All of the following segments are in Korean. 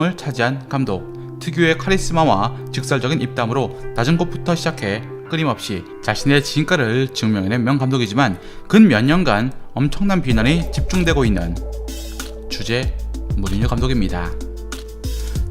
을 차지한 감독. 특유의 카리스마와 직설적인 입담으로 낮은 곳부터 시작해 끊임없이 자신의 진가를 증명해낸 명감독이지만 근 몇 년간 엄청난 비난이 집중되고 있는 주제 무리뉴 감독입니다.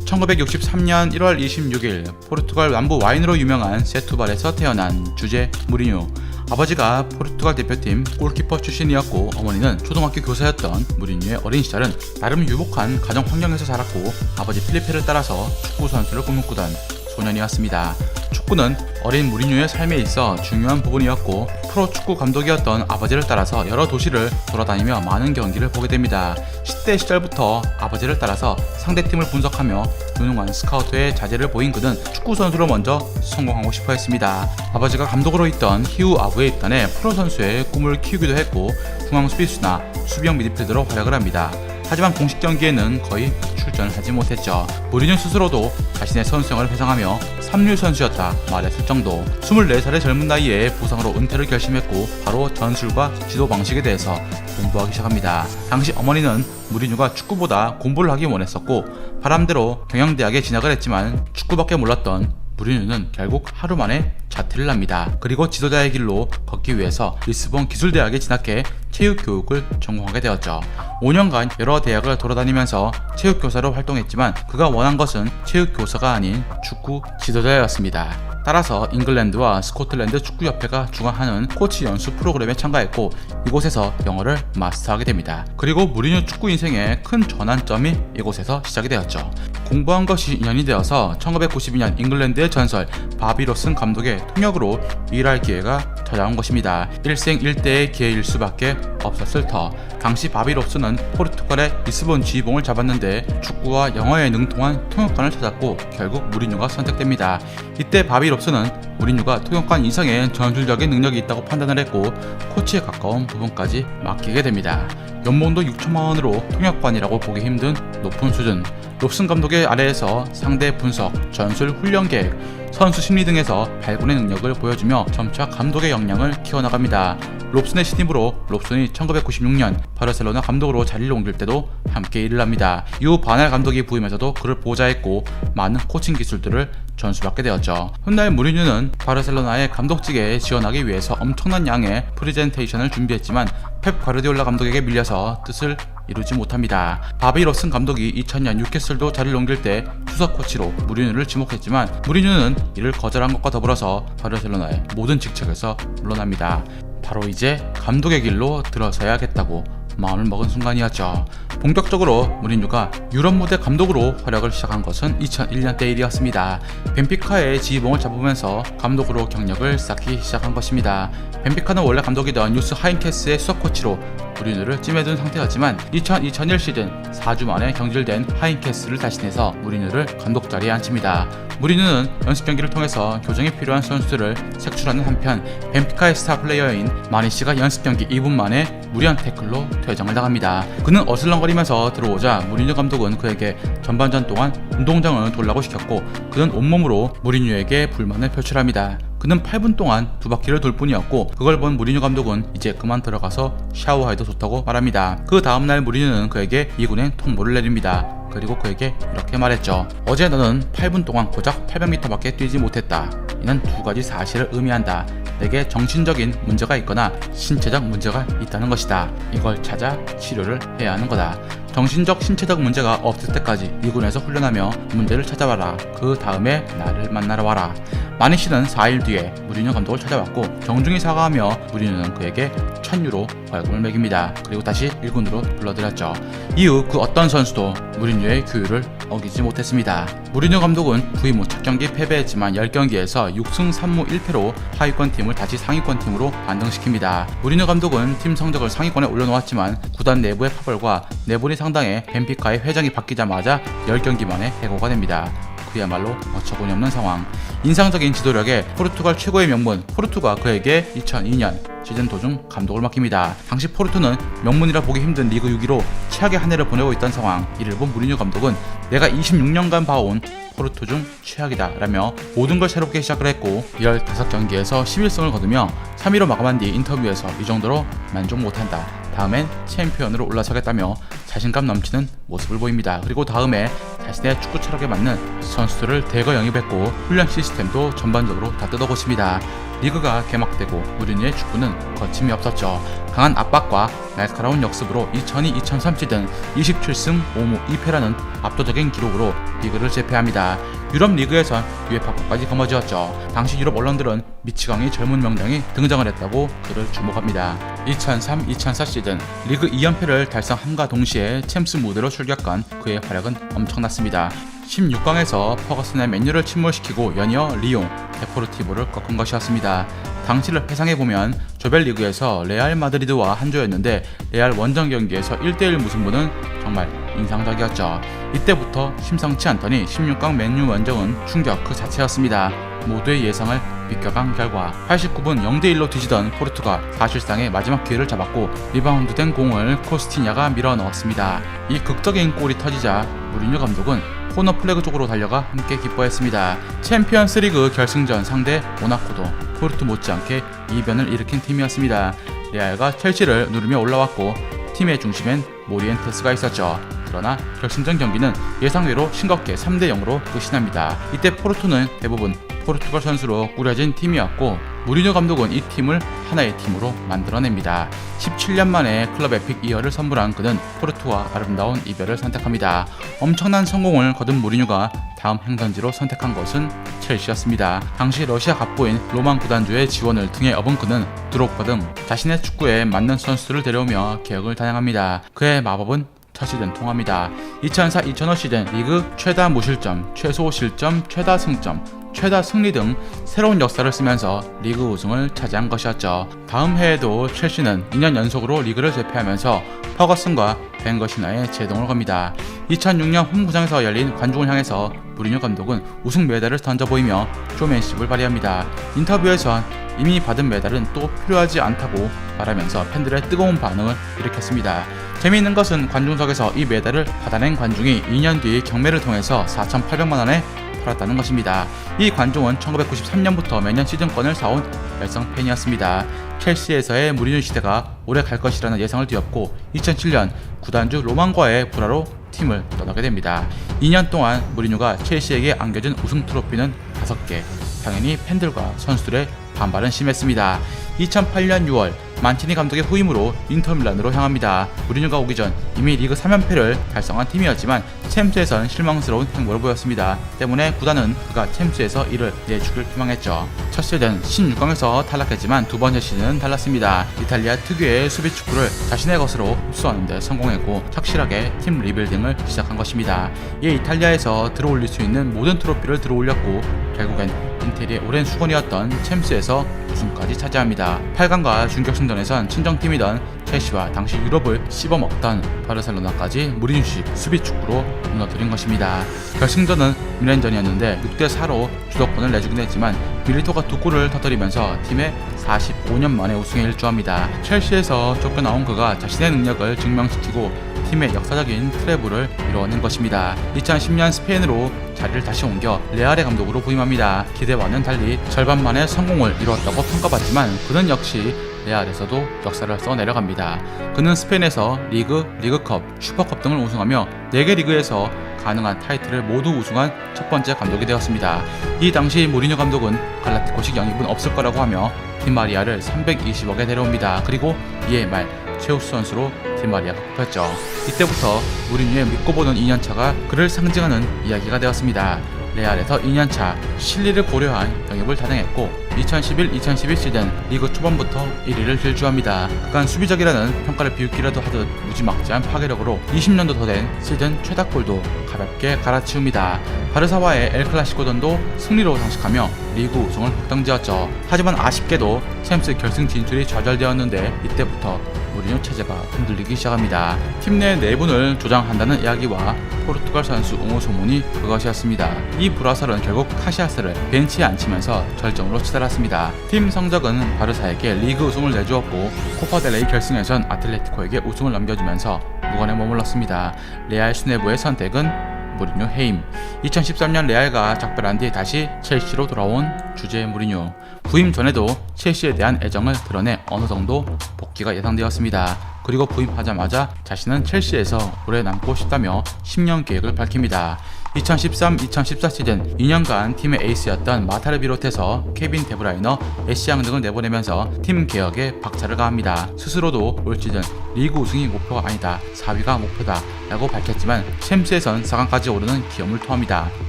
1963년 1월 26일 포르투갈 남부 와인으로 유명한 세투발에서 태어난 주제 무리뉴. 아버지가 포르투갈 대표팀 골키퍼 출신이었고 어머니는 초등학교 교사였던 무리뉴의 어린 시절은 나름 유복한 가정 환경에서 자랐고 아버지 필리페를 따라서 축구 선수를 꿈꾸던 소년이었습니다. 축구는 어린 무리뉴의 삶에 있어 중요한 부분이었고 프로축구 감독이었던 아버지를 따라서 여러 도시를 돌아다니며 많은 경기를 보게 됩니다. 10대 시절부터 아버지를 따라서 상대팀을 분석하며 유능한 스카우트의 자질을 보인 그는 축구 선수로 먼저 성공하고 싶어 했습니다. 아버지가 감독으로 있던 히우 아부에 입단해 프로 선수의 꿈을 키우기도 했고 중앙 수비수나 수비형 미드필더로 활약을 합니다. 하지만 공식 경기에는 거의 출전을 하지 못했죠. 무리뉴 스스로도 자신의 선수생활을 회상하며 삼류 선수였다 말했을 정도. 24살의 젊은 나이에 부상으로 은퇴를 결심했고 바로 전술과 지도 방식에 대해서 공부하기 시작합니다. 당시 어머니는 무리뉴가 축구보다 공부를 하기 원했었고 바람대로 경영대학에 진학을 했지만 축구밖에 몰랐던 무리뉴는 결국 하루 만에 자퇴를 합니다. 그리고 지도자의 길로 걷기 위해서 리스본 기술대학에 진학해 체육교육을 전공하게 되었죠. 5년간 여러 대학을 돌아다니면서 체육교사로 활동했지만 그가 원한 것은 체육교사가 아닌 축구 지도자였습니다. 따라서 잉글랜드와 스코틀랜드 축구협회가 주관하는 코치 연수 프로그램에 참가했고 이곳에서 영어를 마스터하게 됩니다. 그리고 무리뉴 축구 인생의 큰 전환점이 이곳에서 시작이 되었죠. 공부한 것이 인연이 되어서 1992년 잉글랜드의 전설 바비 롭슨 감독의 통역으로 일할 기회가 찾아온 것입니다. 일생일대의 기회일 수밖에 없었을 터. 당시 바비 롭슨은 포르투갈의 리스본 지휘봉을 잡았는데 축구와 영어에 능통한 통역관을 찾았고 결국 무리뉴가 선택됩니다. 이때 바비 롭슨은 무리뉴가 통역관 이상의 전술적인 능력이 있다고 판단을 했고 코치에 가까운 부분까지 맡기게 됩니다. 연봉도 6천만 원으로 통역관이라고 보기 힘든 높은 수준. 롭슨 감독의 아래에서 상대 분석, 전술 훈련 계획, 선수 심리 등에서 발군의 능력을 보여주며 점차 감독의 역량을 키워나갑니다. 롭슨의 신입으로 롭슨이 1996년 바르셀로나 감독으로 자리를 옮길 때도 함께 일을 합니다. 이후 바날 감독이 부임해서도 그를 보좌했고 많은 코칭 기술들을 전수받게 되었죠. 훗날 무리뉴는 바르셀로나의 감독직에 지원하기 위해서 엄청난 양의 프리젠테이션을 준비했지만 펩 가르디올라 감독에게 밀려서 뜻을 이루지 못합니다. 바비 롭슨 감독이 2000년 뉴캐슬도 자리를 옮길 때 수석 코치로 무리뉴를 지목했지만 무리뉴는 이를 거절한 것과 더불어서 바르셀로나의 모든 직책에서 물러납니다. 바로 이제 감독의 길로 들어서야겠다고 마음을 먹은 순간이었죠. 본격적으로 무리뉴가 유럽 무대 감독으로 활약을 시작한 것은 2001년대 일이었습니다. 벤피카의 지휘봉을 잡으면서 감독으로 경력을 쌓기 시작한 것입니다. 벤피카는 원래 감독이던 유스 하인케스의 수석 코치로 무리뉴를 찜해둔 상태였지만 2000-2001 시즌 4주 만에 경질된 하인케스를 다시 내서 무리뉴를 감독 자리에 앉힙니다. 무리뉴는 연습 경기를 통해서 교정이 필요한 선수들을 색출하는 한편 벤피카의 스타 플레이어인 마니시가 연습 경기 2분 만에 무리한 태클로 퇴장을 당합니다. 그는 어슬렁거리면서 들어오자 무리뉴 감독은 그에게 전반전 동안 운동장을 돌라고 시켰고 그는 온몸으로 무리뉴에게 불만을 표출합니다. 그는 8분 동안 두 바퀴를 돌 뿐이었고 그걸 본 무리뉴 감독은 이제 그만 들어가서 샤워해도 좋다고 말합니다. 그 다음날 무리뉴는 그에게 미군행 통보를 내립니다. 그리고 그에게 이렇게 말했죠. 어제 너는 8분 동안 고작 800m밖에 뛰지 못했다. 이는 두 가지 사실을 의미한다. 내게 정신적인 문제가 있거나 신체적 문제가 있다는 것이다. 이걸 찾아 치료를 해야 하는 거다. 정신적, 신체적 문제가 없을 때까지 미군에서 훈련하며 문제를 찾아와라. 그 다음에 나를 만나러 와라. 마니시는 4일 뒤에 무리뉴 감독을 찾아왔고 정중히 사과하며 무리뉴는 그에게 1000유로 벌금을 매깁니다. 그리고 다시 1군으로 불러들였죠. 이후 그 어떤 선수도 무리뉴의 규율을 어기지 못했습니다. 무리뉴 감독은 부임 후 첫 경기 패배했지만 10경기에서 6승 3무 1패로 하위권 팀을 다시 상위권 팀으로 반등시킵니다. 무리뉴 감독은 팀 성적을 상위권에 올려놓았지만 구단 내부의 파벌과 내분이 상당해 벤피카의 회장이 바뀌자마자 10경기 만에 해고가 됩니다. 그야말로 어처구니 없는 상황. 인상적인 지도력에 포르투갈 최고의 명문 포르투가 그에게 2002년 시즌 도중 감독을 맡깁니다. 당시 포르투는 명문이라 보기 힘든 리그 6위로 최악의 한 해를 보내고 있던 상황. 이를 본 무리뉴 감독은 내가 26년간 봐온 포르투 중 최악이다 라며 모든 걸 새롭게 시작을 했고 15경기에서 11승을 거두며 3위로 마감한 뒤 인터뷰에서 이 정도로 만족 못한다. 다음엔 챔피언으로 올라서겠다며 자신감 넘치는 모습을 보입니다. 그리고 다음에 자신의 축구 철학에 맞는 선수들을 대거 영입했고 훈련 시스템도 전반적으로 다 뜯어고칩니다. 리그가 개막되고 무리뉴의 축구는 거침이 없었죠. 강한 압박과 날카로운 역습으로 2002-2003 시즌 27승 5무 2패라는 압도적인 기록으로 리그를 제패합니다. 유럽 리그에선 UEFA까지 거머쥐었죠. 당시 유럽 언론들은 미치광이 젊은 명장이 등장을 했다고 그를 주목합니다. 2003-2004 시즌 리그 2연패를 달성함과 동시에 챔스 무대로 출격한 그의 활약은 엄청났습니다. 16강에서 퍼거슨의 맨유를 침몰시키고 연이어 리옹, 데포르티보를 꺾은 것이었습니다. 당시를 회상해보면 조별리그에서 레알 마드리드와 한조였는데 레알 원정 경기에서 1대1 무승부는 정말 인상적이었죠. 이때부터 심상치 않더니 16강 맨유 원정은 충격 그 자체였습니다. 모두의 예상을 비껴간 결과 89분 0대1로 뒤지던 포르투갈 사실상의 마지막 기회를 잡았고 리바운드된 공을 코스티냐가 밀어 넣었습니다. 이 극적인 골이 터지자 무리뉴 감독은 코너 플래그 쪽으로 달려가 함께 기뻐했습니다. 챔피언스 리그 결승전 상대 모나코도 포르투 못지않게 이변을 일으킨 팀이었습니다. 레알과 첼시를 누르며 올라왔고 팀의 중심엔 모리엔테스가 있었죠. 그러나 결승전 경기는 예상외로 싱겁게 3대0으로 끝이 납니다. 이때 포르투는 대부분 포르투갈 선수로 꾸려진 팀이었고 무리뉴 감독은 이 팀을 하나의 팀으로 만들어냅니다. 17년 만에 클럽 에픽 이어를 선물한 그는 포르투와 아름다운 이별을 선택합니다. 엄청난 성공을 거둔 무리뉴가 다음 행선지로 선택한 것은 첼시였습니다. 당시 러시아 갑부인 로만 구단주의 지원을 등에 업은 그는 드록바 등 자신의 축구에 맞는 선수들을 데려오며 개혁을 단행합니다. 그의 마법은 첫 시즌 통합니다. 2004-2005 시즌 리그 최다 무실점, 최소 실점, 최다 승점, 최다 승리 등 새로운 역사를 쓰면서 리그 우승을 차지한 것이었죠. 다음 해에도 첼시는 2년 연속으로 리그를 제패하면서 퍼거슨과 벵거 신화에 제동을 겁니다. 2006년 홈구장에서 열린 관중을 향해서 무리뉴 감독은 우승 메달을 던져 보이며 쇼맨십을 발휘합니다. 인터뷰에선 이미 받은 메달은 또 필요하지 않다고 말하면서 팬들의 뜨거운 반응을 일으켰습니다. 재미있는 것은 관중석에서 이 메달을 받아낸 관중이 2년 뒤 경매를 통해서 4,800만 원에 팔았다는 것입니다. 이 관중은 1993년부터 매년 시즌권을 사온 열성 팬이었습니다. 첼시에서의 무리뉴 시대가 오래 갈 것이라는 예상을 뒤엎고 2007년 구단주 로만과의 불화로 팀을 떠나게 됩니다. 2년 동안 무리뉴가 첼시에게 안겨준 우승 트로피는 5개. 당연히 팬들과 선수들의 반발은 심했습니다. 2008년 6월 만치니 감독의 후임으로 인터밀란으로 향합니다. 무리뉴가 오기 전 이미 리그 3연패를 달성한 팀이었지만 챔스에선 실망스러운 행보를 보였습니다. 때문에 구단은 그가 챔스에서 이를 내주길 희망했죠. 첫 시즌 16강에서 탈락했지만 두 번째 시즌은 달랐습니다. 이탈리아 특유의 수비 축구를 자신의 것으로 흡수하는 데 성공했고 착실하게 팀 리빌딩을 시작한 것입니다. 이에 이탈리아에서 들어올릴 수 있는 모든 트로피를 들어올렸고 결국엔 인테리의 오랜 수건이었던 챔스에서 우승까지 차지합니다. 8강과 준결승전에선 친정팀이던 첼시와 당시 유럽을 씹어먹던 바르셀로나까지 무리뉴식 수비축구로 무너뜨린 것입니다. 결승전은 미란전이었는데 6대4로 주도권을 내주긴 했지만 밀리토가 두 골을 터뜨리면서 팀의 45년 만에 우승에 일조합니다. 첼시에서 쫓겨나온 그가 자신의 능력을 증명시키고 팀의 역사적인 트래블을 이뤄낸 것입니다. 2010년 스페인으로 자리를 다시 옮겨 레알의 감독으로 부임합니다. 기대와는 달리 절반 만에 성공을 이루었다고 평가받지만 그는 역시 레알에서도 역사를 써내려갑니다. 그는 스페인에서 리그, 리그컵, 슈퍼컵 등을 우승하며 4개 리그에서 가능한 타이틀을 모두 우승한 첫 번째 감독이 되었습니다. 이 당시 무리뉴 감독은 갈라티코식 영입은 없을 거라고 하며 디마리아를 320억에 데려옵니다. 그리고 이에 말 최우수 선수로 디마리아가 꼽혔죠. 이때부터 무리뉴의 믿고 보는 2년차가 그를 상징하는 이야기가 되었습니다. 레알에서 2년차 실리를 고려한 영입을 단행했고 2011-2012 시즌 리그 초반부터 1위를 질주합니다. 그간 수비적이라는 평가를 비웃기라도 하듯 무지막지한 파괴력으로 20년도 더 된 시즌 최다골도 가볍게 갈아치웁니다. 바르사와의 엘클라시코전도 승리로 장식하며 리그 우승을 확정지었죠. 하지만 아쉽게도 챔스 결승 진출이 좌절되었는데 이때부터 무리뉴 체제가 흔들리기 시작합니다. 팀 내 내분을 조장한다는 이야기와 포르투갈 선수 옹호 소문이 그것이었습니다. 이 불화설은 결국 카시아스를 벤치에 앉히면서 절정으로 치달았습니다. 팀 성적은 바르사에게 리그 우승을 내주었고 코파델레이 결승에선 아틀레티코에게 우승을 넘겨주면서 무관에 머물렀습니다. 레알 수뇌부의 선택은 무리뉴 해임. 2013년 레알과 작별한 뒤 다시 첼시로 돌아온 주제 무리뉴. 부임 전에도 첼시에 대한 애정을 드러내 어느 정도 복귀가 예상되었습니다. 그리고 부임하자마자 자신은 첼시에서 오래 남고 싶다며 10년 계획을 밝힙니다. 2013-2014 시즌 2년간 팀의 에이스였던 마타를 비롯해서 케빈 데브라이너, 애쉬양 등을 내보내면서 팀 개혁에 박차를 가합니다. 스스로도 올 시즌 리그 우승이 목표가 아니다, 4위가 목표다 라고 밝혔지만 챔스에선 4강까지 오르는 기염을 토합니다.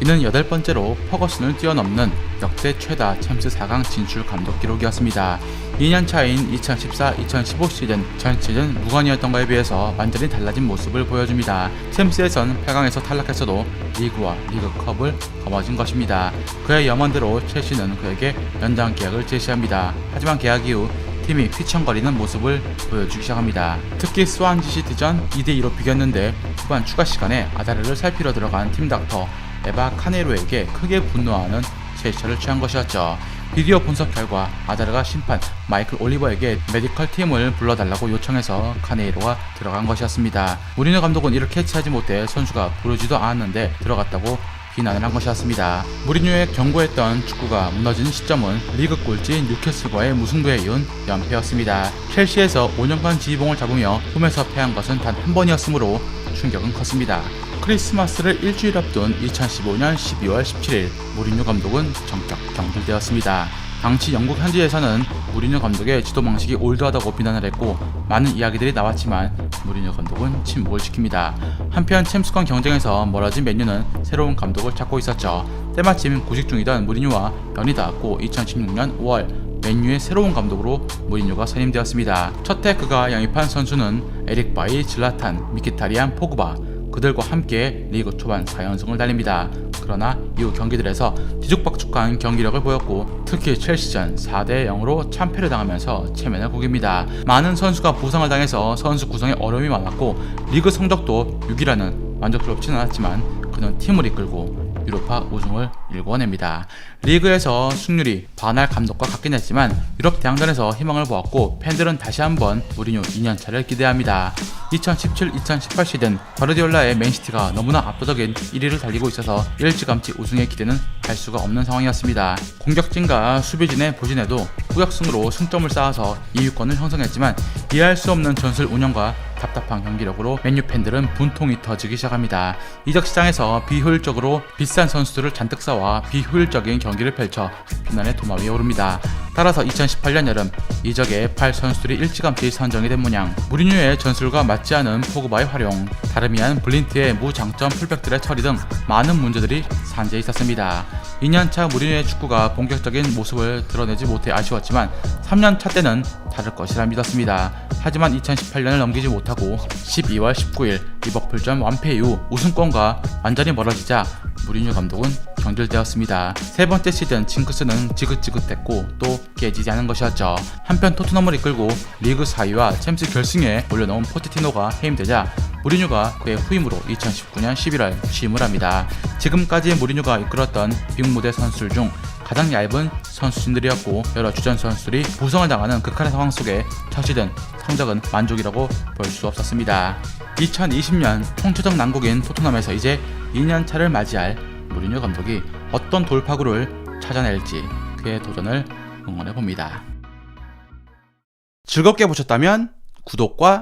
이는 8번째로 퍼거슨을 뛰어넘는 역대 최다 챔스 4강 진출 감독 기록이었습니다. 2년 차인 2014-2015 시즌 전 시즌 무관이었던 것에 비해서 완전히 달라진 모습을 보여줍니다. 챔스에선 8강에서 탈락했어도 리그와 리그컵을 거머쥔 것입니다. 그의 염원대로 첼시는 그에게 연장 계약을 제시합니다. 하지만 계약 이후 팀이 휘청거리는 모습을 보여주기 시작합니다. 특히 스완지 시티전 2대2로 비겼는데 후반 추가 시간에 아다르를 살피러 들어간 팀 닥터 에바 카네로에게 크게 분노하는 제스처를 취한 것이었죠. 비디오 분석 결과 아다르가 심판 마이클 올리버에게 메디컬 팀을 불러달라고 요청해서 카네이로가 들어간 것이었습니다. 무리뉴 감독은 이를 캐치하지 못해 선수가 부르지도 않았는데 들어갔다고 비난을 한 것이었습니다. 무리뉴의 경고했던 축구가 무너진 시점은 리그 꼴찌 뉴캐슬과의 무승부에 이은 연패였습니다. 첼시에서 5년간 지휘봉을 잡으며 홈에서 패한 것은 단 한 번이었으므로 충격은 컸습니다. 크리스마스를 일주일 앞둔 2015년 12월 17일 무리뉴 감독은 전격 경질되었습니다. 당시 영국 현지에서는 무리뉴 감독의 지도 방식이 올드하다고 비난을 했고 많은 이야기들이 나왔지만 무리뉴 감독은 침묵을 지킵니다. 한편 챔스권 경쟁에서 멀어진 맨유는 새로운 감독을 찾고 있었죠. 때마침 구직 중이던 무리뉴와 연이 닿았고 2016년 5월 맨유의 새로운 감독으로 무리뉴가 선임되었습니다. 첫해 그가 영입한 선수는 에릭 바이, 질라탄, 미키타리안, 포그바, 그들과 함께 리그 초반 4연승을 달립니다. 그러나 이후 경기들에서 뒤죽박죽한 경기력을 보였고 특히 첼시전 4대0으로 참패를 당하면서 체면을 구깁니다. 많은 선수가 부상을 당해서 선수 구성에 어려움이 많았고 리그 성적도 6위라는 만족스럽지는 않았지만 그는 팀을 이끌고 유로파 우승을 일궈냅니다. 리그에서 승률이 반할 감독과 같긴 했지만 유럽 대항전에서 희망을 보았고 팬들은 다시 한번 무리뉴 2년차를 기대합니다. 2017-2018 시즌 과르디올라의 맨시티가 너무나 압도적인 1위를 달리고 있어서 일찌감치 우승의 기대는 할 수가 없는 상황이었습니다. 공격진과 수비진의 부진에도 후역승으로 승점을 쌓아서 2위권을 형성했지만 이해할 수 없는 전술 운영과 답답한 경기력으로 맨유 팬들은 분통이 터지기 시작합니다. 이적 시장에서 비효율적으로 비싼 선수들을 잔뜩 사와 비효율적인 경기를 펼쳐 비난의 도마 위에 오릅니다. 따라서 2018년 여름 이적의 8선수들이 일찌감치 선정이 된 모양. 무리뉴의 전술과 맞지 않은 포그바의 활용, 다름이 아닌 블린트의 무장점 풀백들의 처리 등 많은 문제들이 산재해 있었습니다. 2년차 무리뉴의 축구가 본격적인 모습을 드러내지 못해 아쉬웠지만 3년차 때는 다를 것이라 믿었습니다. 하지만 2018년을 넘기지 못하고 12월 19일 리버풀전 완패 이후 우승권과 완전히 멀어지자 무리뉴 감독은 경질되었습니다. 세 번째 시즌 징크스는 지긋지긋했고 또 깨지지 않은 것이었죠. 한편 토트넘을 이끌고 리그 4위와 챔스 결승에 올려놓은 포체티노가 해임되자 무리뉴가 그의 후임으로 2019년 11월 취임을 합니다. 지금까지 무리뉴가 이끌었던 빅무대 선수들 중 가장 얇은 선수진들이었고 여러 주전 선수들이 부상을 당하는 극한의 상황 속에 첫 시즌 성적은 만족이라고 볼 수 없었습니다. 2020년 총체적 난국인 토트넘에서 이제 2년차를 맞이할 무리뉴 감독이 어떤 돌파구를 찾아낼지 그의 도전을 응원해봅니다. 즐겁게 보셨다면 구독과